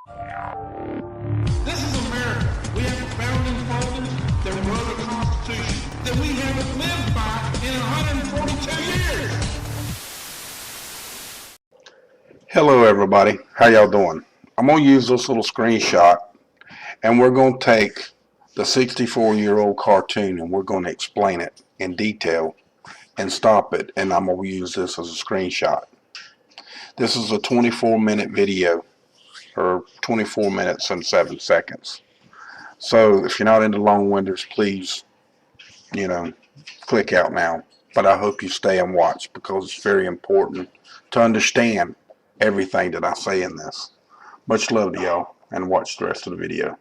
This is America. We have founding fathers that wrote a constitution that we haven't lived by in 142 years. Hello everybody, how y'all doing? I'm going to use this little screenshot and we're going to take the 64-year-old cartoon and we're going to explain it in detail and stop it, and I'm going to use this as a screenshot. This is a 24-minute video, or 24 minutes and 7 seconds. So if you're not into long winders, please, click out now. But I hope you stay and watch because it's very important to understand everything that I say in this. Much love to y'all, and watch the rest of the video.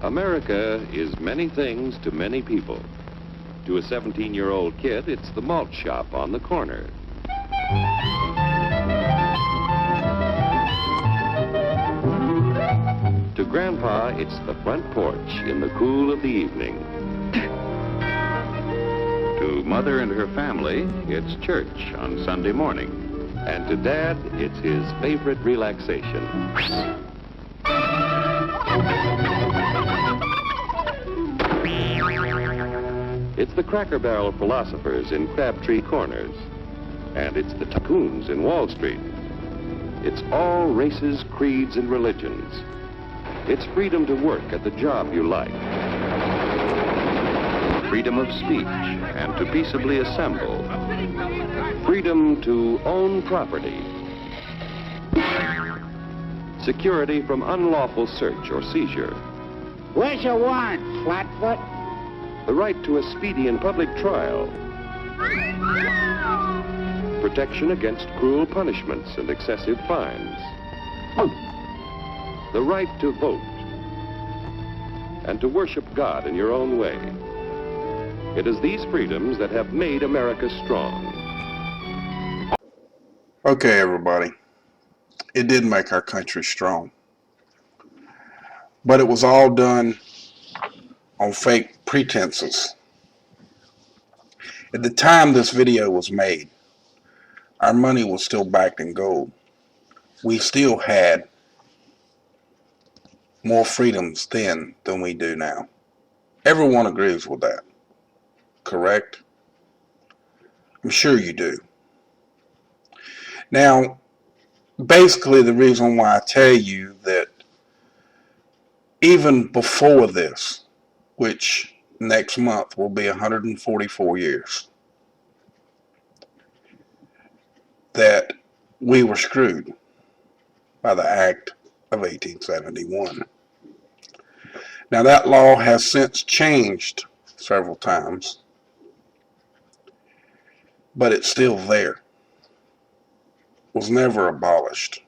America is many things to many people. To a 17-year-old kid, it's the malt shop on the corner. To Grandpa, it's the front porch in the cool of the evening. To Mother and her family, it's church on Sunday morning. And to Dad, it's his favorite relaxation. It's the Cracker Barrel philosophers in Crabtree Corners. And it's the tycoons in Wall Street. It's all races, creeds, and religions. It's freedom to work at the job you like. Freedom of speech and to peaceably assemble. Freedom to own property. Security from unlawful search or seizure. Where's your warrant, Flatfoot? The right to a speedy and public trial. Protection against cruel punishments and excessive fines. The right to vote. And to worship God in your own way. It is these freedoms that have made America strong. Okay, everybody. It did make our country strong. But it was all done on fake pretenses. At the time this video was made, our money was still backed in gold. We still had more freedoms then than we do now. Everyone agrees with that, correct? I'm sure you do. Now, basically the reason why I tell you that even before this, which next month will be 144 years, that we were screwed by the Act of 1871. Now that law has since changed several times, but it's still there. It was never abolished.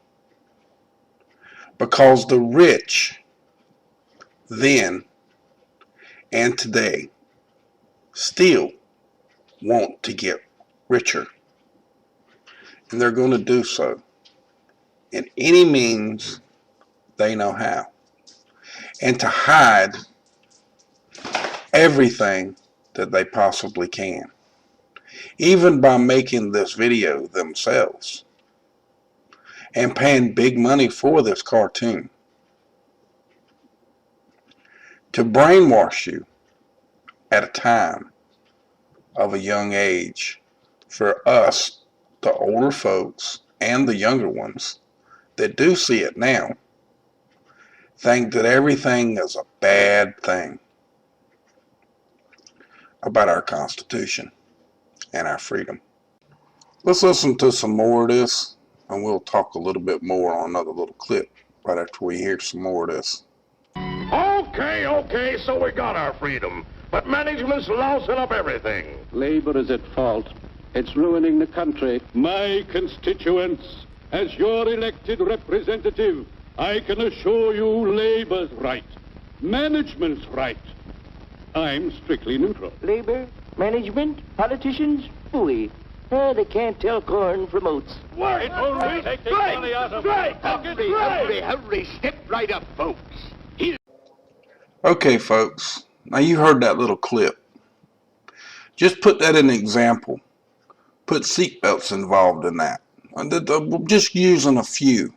Because the rich then and today still want to get richer. And they're going to do so in any means they know how. And to hide everything that they possibly can. Even by making this video themselves. And paying big money for this cartoon. To brainwash you at a time of a young age for us, the older folks and the younger ones that do see it now, think that everything is a bad thing about our Constitution and our freedom. Let's listen to some more of this, and we'll talk a little bit more on another little clip right after we hear some more of this. Okay, so we got our freedom, but management's lousing up everything. Labor is at fault. It's ruining the country. My constituents, as your elected representative, I can assure you Labor's right, management's right. I'm strictly neutral. Labor Management? Politicians? Phooey. They can't tell corn from oats. Wait, only take the money out of my pocket. Hurry, step right up, folks. Okay, folks, now you heard that little clip. Just put that in an example. Put seatbelts involved in that. Just using a few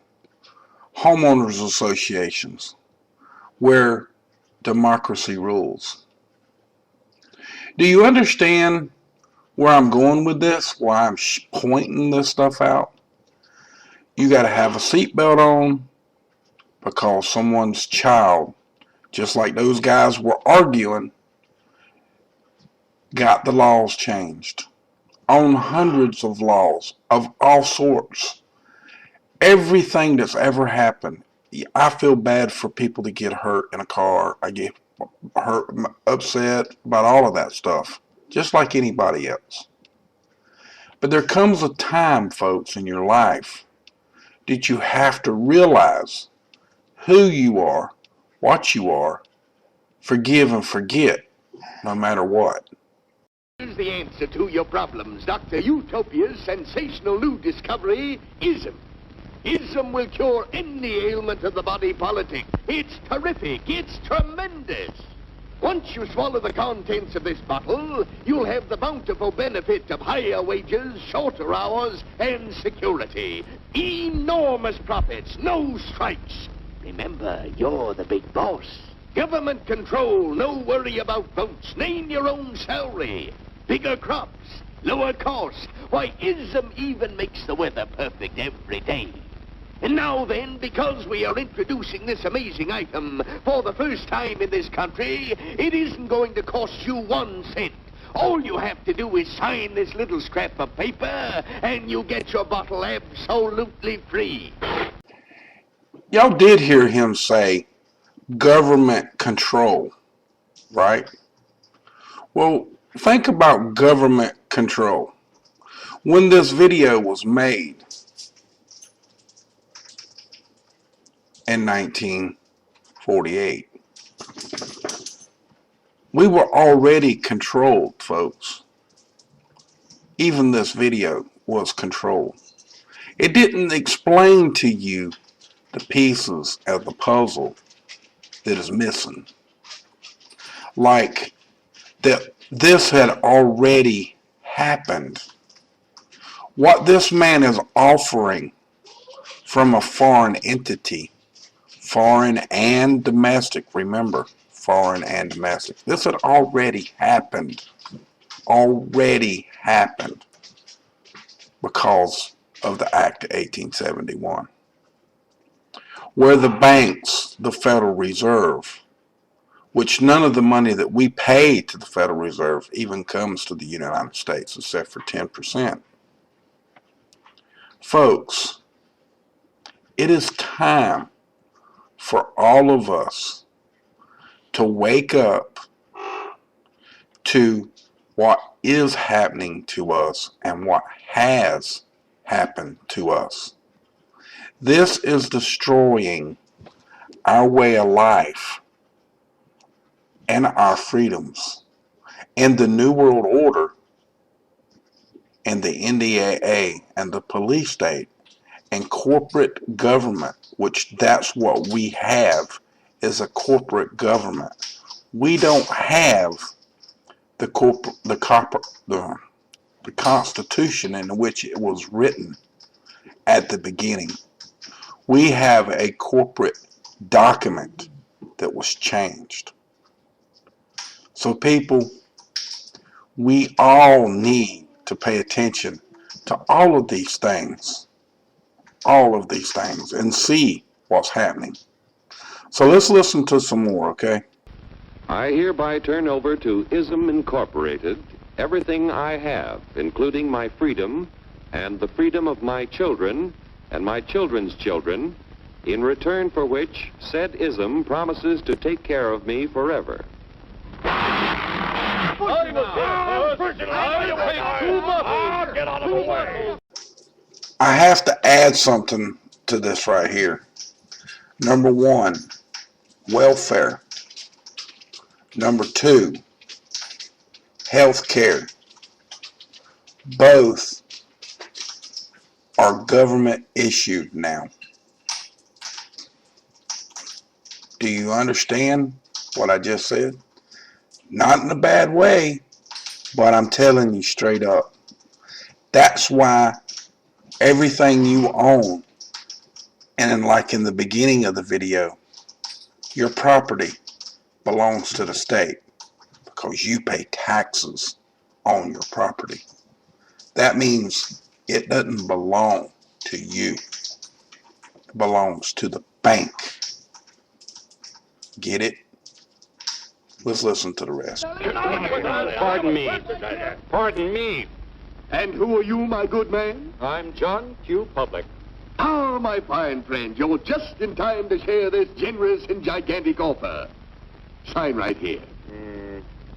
homeowners associations where democracy rules. Do you understand where I'm going with this? Why I'm pointing this stuff out? You got to have a seatbelt on because someone's child, just like those guys were arguing, got the laws changed on hundreds of laws of all sorts. Everything that's ever happened, I feel bad for people that get hurt in a car. I get hurt, upset about all of that stuff, just like anybody else. But there comes a time, folks, in your life that you have to realize who you are, what you are, forgive and forget, no matter what. Here's the answer to your problems, Dr. Utopia's sensational new discovery, ism. Ism will cure any ailment of the body politic. It's terrific. It's tremendous. Once you swallow the contents of this bottle, you'll have the bountiful benefit of higher wages, shorter hours, and security. Enormous profits, no strikes. Remember, you're the big boss. Government control, no worry about votes. Name your own salary. Bigger crops, lower costs. Why, ism even makes the weather perfect every day. And now then, because we are introducing this amazing item for the first time in this country, it isn't going to cost you 1 cent. All you have to do is sign this little scrap of paper, and you get your bottle absolutely free. Y'all did hear him say government control, right? Well, think about government control. When this video was made in 1948, we were already controlled, folks. Even this video was controlled. It didn't explain to you the pieces of the puzzle that is missing. Like that this had already happened. What this man is offering from a foreign entity, foreign and domestic, remember, foreign and domestic. This had already happened. Already happened because of the Act of 1871. Where the banks, the Federal Reserve, which none of the money that we pay to the Federal Reserve even comes to the United States except for 10%. Folks, it is time for all of us to wake up to what is happening to us and what has happened to us. This is destroying our way of life and our freedoms. And the New World Order and the NDAA and the police state and corporate government, which that's what we have, is a corporate government. We don't have the Constitution in which it was written at the beginning. We have a corporate document that was changed. So people, we all need to pay attention to all of these things, and see what's happening. So let's listen to some more, okay? I hereby turn over to ISM Incorporated everything I have, including my freedom and the freedom of my children and my children's children, in return for which said ISM promises to take care of me forever. Get out of the way. I have to add something to this right here. Number 1, welfare. Number 2, health care. Both are government issued now. Do you understand what I just said? Not in a bad way, but I'm telling you straight up. That's why everything you own, and like in the beginning of the video, your property belongs to the state because you pay taxes on your property. That means it doesn't belong to you. It belongs to the bank. Get it? Let's listen to the rest. Pardon me. Pardon me. And who are you, my good man? I'm John Q. Public. Ah, my fine friend, you're just in time to share this generous and gigantic offer. Sign right here.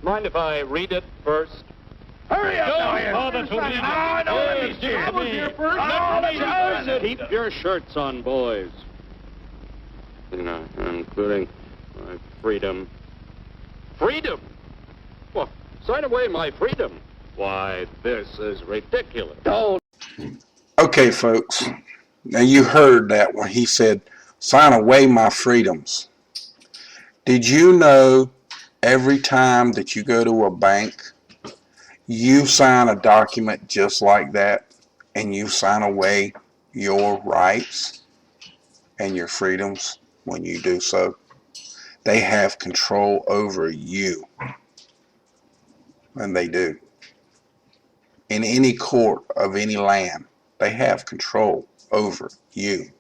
Mind if I read it first? Hurry up, Keep your shirts on, boys. Including my freedom. Freedom? Well, sign away my freedom. Why, this is ridiculous. Don't. Okay, folks. Now you heard that when he said, sign away my freedoms. Did you know every time that you go to a bank, you sign a document just like that, and you sign away your rights and your freedoms when you do so? They have control over you. And they do. In any court of any land, they have control over you.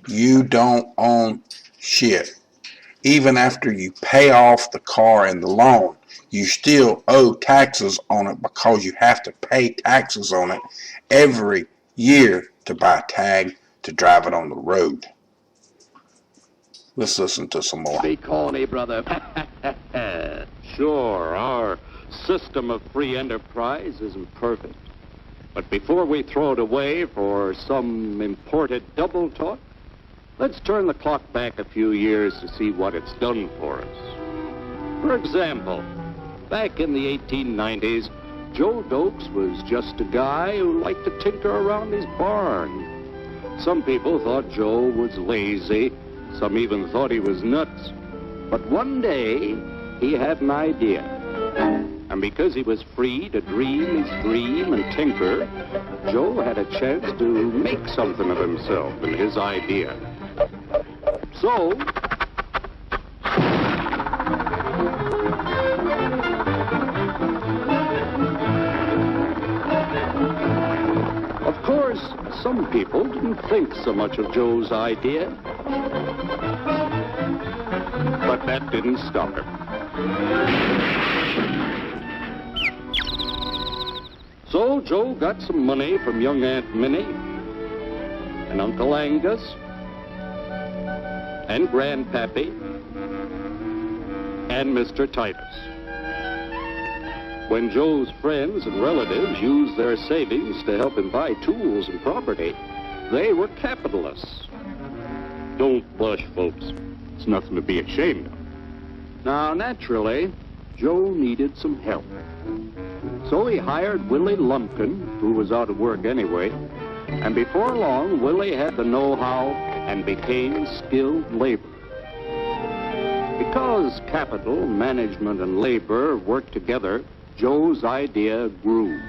You don't own shit. Even after you pay off the car and the loan, you still owe taxes on it because you have to pay taxes on it every year to buy a tag to drive it on the road. Let's listen to some more. Be corny, brother. Sure, our system of free enterprise isn't perfect. But before we throw it away for some imported double talk, let's turn the clock back a few years to see what it's done for us. For example, back in the 1890s, Joe Dokes was just a guy who liked to tinker around his barn. Some people thought Joe was lazy. Some even thought he was nuts. But one day, he had an idea. And because he was free to dream his dream and tinker, Joe had a chance to make something of himself and his idea. So, of course, some people didn't think so much of Joe's idea. But that didn't stop him. So Joe got some money from young Aunt Minnie and Uncle Angus and Grandpappy and Mr. Titus. When Joe's friends and relatives used their savings to help him buy tools and property, they were capitalists. Don't blush, folks. It's nothing to be ashamed of. Now, naturally, Joe needed some help. So he hired Willie Lumpkin, who was out of work anyway, and before long, Willie had the know-how and became skilled labor. Because capital, management, and labor worked together, Joe's idea grew.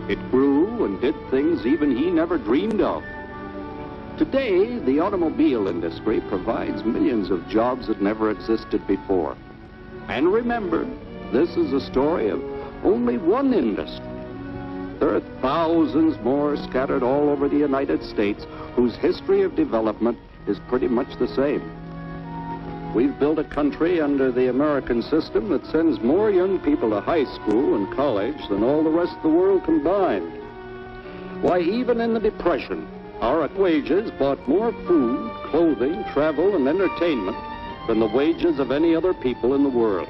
It grew and did things even he never dreamed of. Today, the automobile industry provides millions of jobs that never existed before. And remember, this is a story of only one industry. There are thousands more scattered all over the United States whose history of development is pretty much the same. We've built a country under the American system that sends more young people to high school and college than all the rest of the world combined. Why, even in the Depression, our wages bought more food, clothing, travel, and entertainment than the wages of any other people in the world.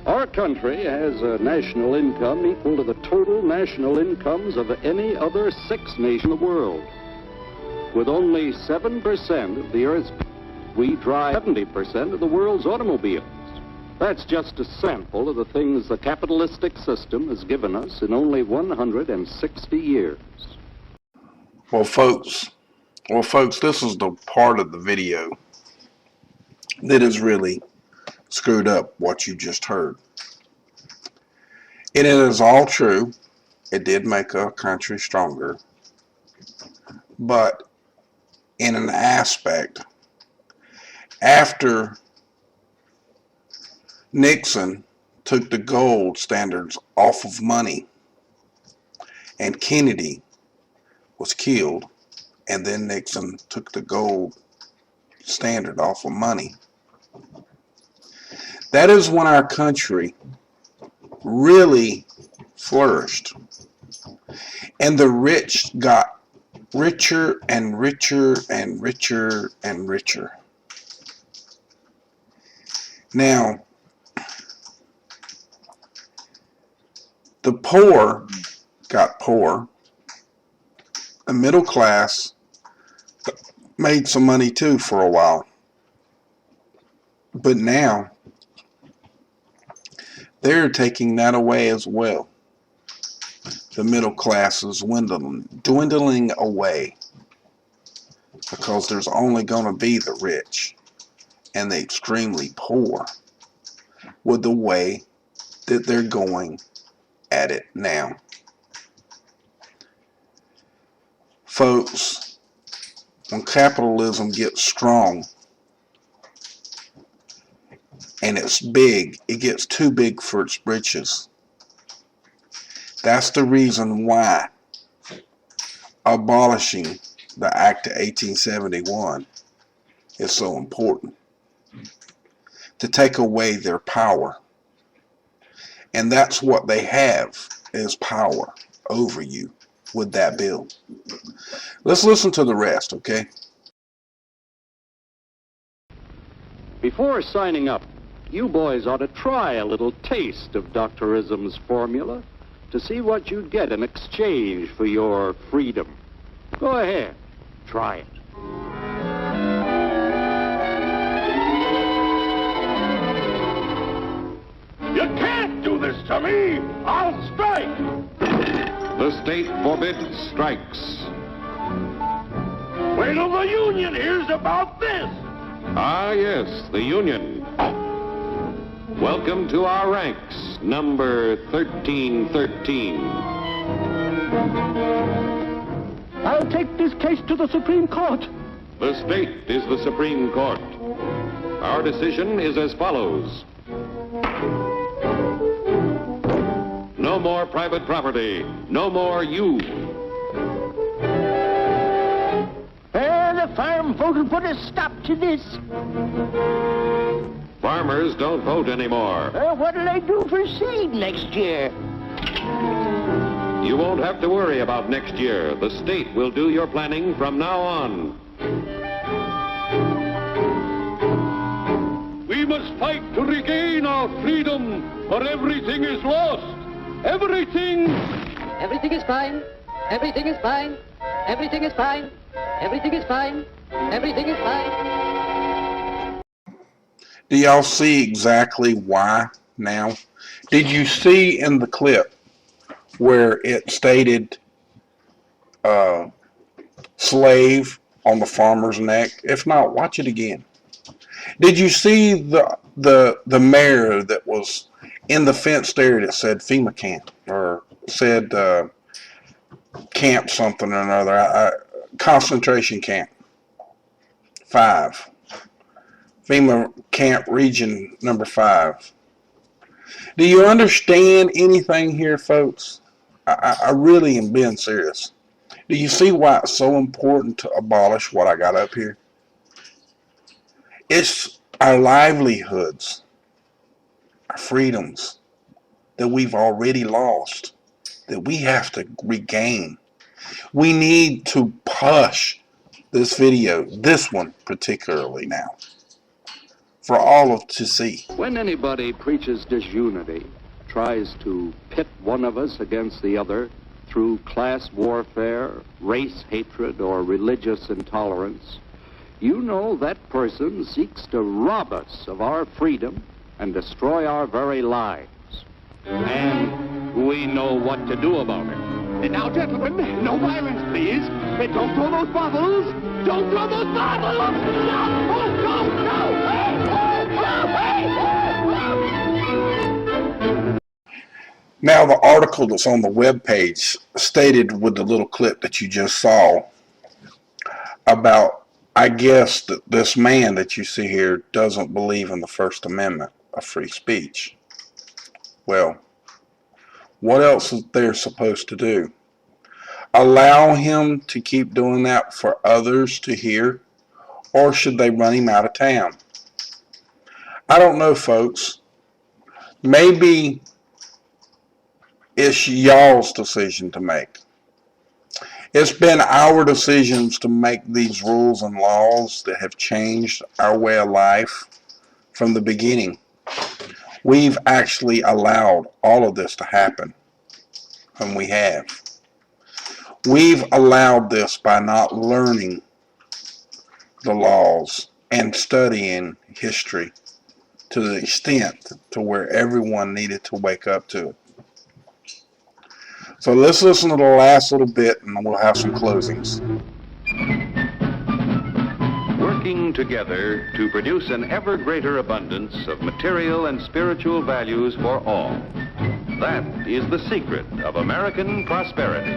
Our country has a national income equal to the total national incomes of any other 6 nations in the world. With only 7% of the Earth's people, we drive 70% of the world's automobiles. That's just a sample of the things the capitalistic system has given us in only 160 years. Well, folks, this is the part of the video that is really screwed up what you just heard. And it is all true. It did make our country stronger. But in an aspect, after Nixon took the gold standards off of money and Kennedy was killed, and then Nixon took the gold standard off of money, that is when our country really flourished, and the rich got richer and richer and richer and richer. Now, the poor got poor. The middle class made some money too for a while. But now, they're taking that away as well. The middle class is dwindling away, because there's only going to be the rich and the extremely poor with the way that they're going at it now. Folks, when capitalism gets strong and it's big, it gets too big for its britches. That's the reason why abolishing the Act of 1871 is so important. To take away their power. And that's what they have, is power over you with that bill. Let's listen to the rest, okay? Before signing up, you boys ought to try a little taste of Dr. Ism's formula to see what you'd get in exchange for your freedom. Go ahead, try it. You can't do this to me! I'll strike! The state forbids strikes. Wait till the Union hears about this! Ah, yes, the Union. Welcome to our ranks, number 1313. I'll take this case to the Supreme Court. The state is the Supreme Court. Our decision is as follows. No more private property. No more you. The farm vote will put a stop to this. Farmers don't vote anymore. What'll they do for seed next year? You won't have to worry about next year. The state will do your planning from now on. We must fight to regain our freedom, or everything is lost. Everything! Everything is fine. Everything is fine. Everything is fine. Everything is fine. Everything is fine. Do y'all see exactly why now? Did you see in the clip where it stated slave on the farmer's neck? If not, watch it again. Did you see the mayor that was in the fence there that said FEMA camp, or said camp something or another, concentration camp 5, FEMA camp region number 5. Do you understand anything here, folks? I really am being serious. Do you see why it's so important to abolish what I got up here? It's our livelihoods, our freedoms that we've already lost, that we have to regain. We need to push this video, this one particularly now, for all to see. When anybody preaches disunity, tries to pit one of us against the other through class warfare, race hatred, or religious intolerance, you know that person seeks to rob us of our freedom and destroy our very lives. And we know what to do about it. And now, gentlemen, no violence, please. And don't throw those bottles. Don't throw those bottles. No! Oh, no! No! Hey! Now, the article that's on the webpage stated with the little clip that you just saw about, I guess, that this man that you see here doesn't believe in the First Amendment of free speech. Well, what else is they supposed to do? Allow him to keep doing that for others to hear? Or should they run him out of town? I don't know, folks. Maybe it's y'all's decision to make. It's been our decisions to make these rules and laws that have changed our way of life from the beginning. We've actually allowed all of this to happen, and we have. We've allowed this by not learning the laws and studying history to the extent to where everyone needed to wake up to it. So let's listen to the last little bit and we'll have some closings. Working together to produce an ever greater abundance of material and spiritual values for all. That is the secret of American prosperity.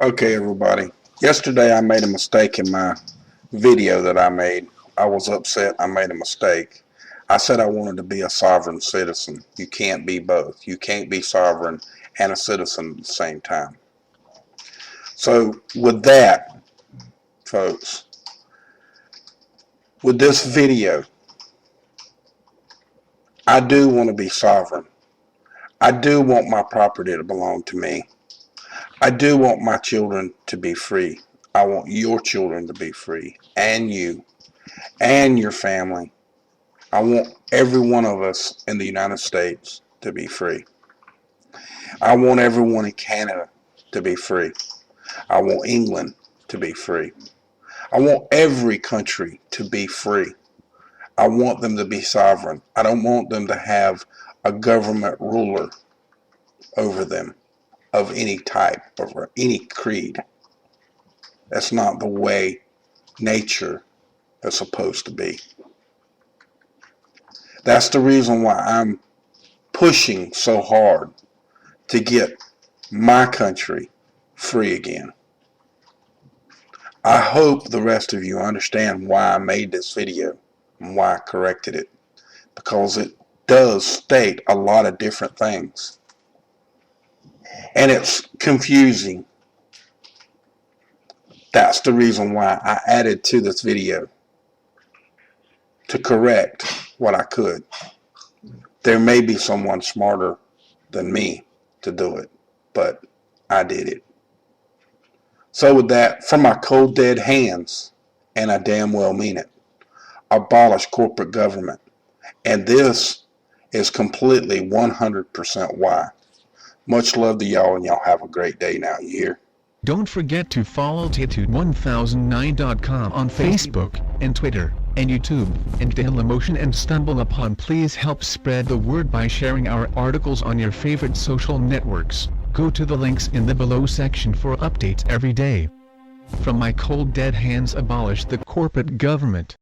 Okay, everybody. Yesterday I made a mistake in my video that I made. I was upset. I made a mistake. I said I wanted to be a sovereign citizen. You can't be both. You can't be sovereign and a citizen at the same time. So with that, folks, with this video, I do want to be sovereign. I do want my property to belong to me. I do want my children to be free. I want your children to be free, and you, and your family. I want every one of us in the United States to be free. I want everyone in Canada to be free. I want England to be free. I want every country to be free. I want them to be sovereign. I don't want them to have a government ruler over them of any type or any creed. That's not the way nature is supposed to be. That's the reason why I'm pushing so hard to get my country free again. I hope the rest of you understand why I made this video and why I corrected it, because it does state a lot of different things. And it's confusing. That's the reason why I added to this video, to correct what I could. There may be someone smarter than me to do it, but I did it. So with that, from my cold dead hands, and I damn well mean it, abolish corporate government. And this is completely 100% why. Much love to y'all, and y'all have a great day now, you hear? Don't forget to follow Tattoo1009.com on Facebook and Twitter and YouTube, and Dailymotion and StumbleUpon. Please help spread the word by sharing our articles on your favorite social networks. Go to the links in the below section for updates every day. From my cold dead hands, abolish the corporate government.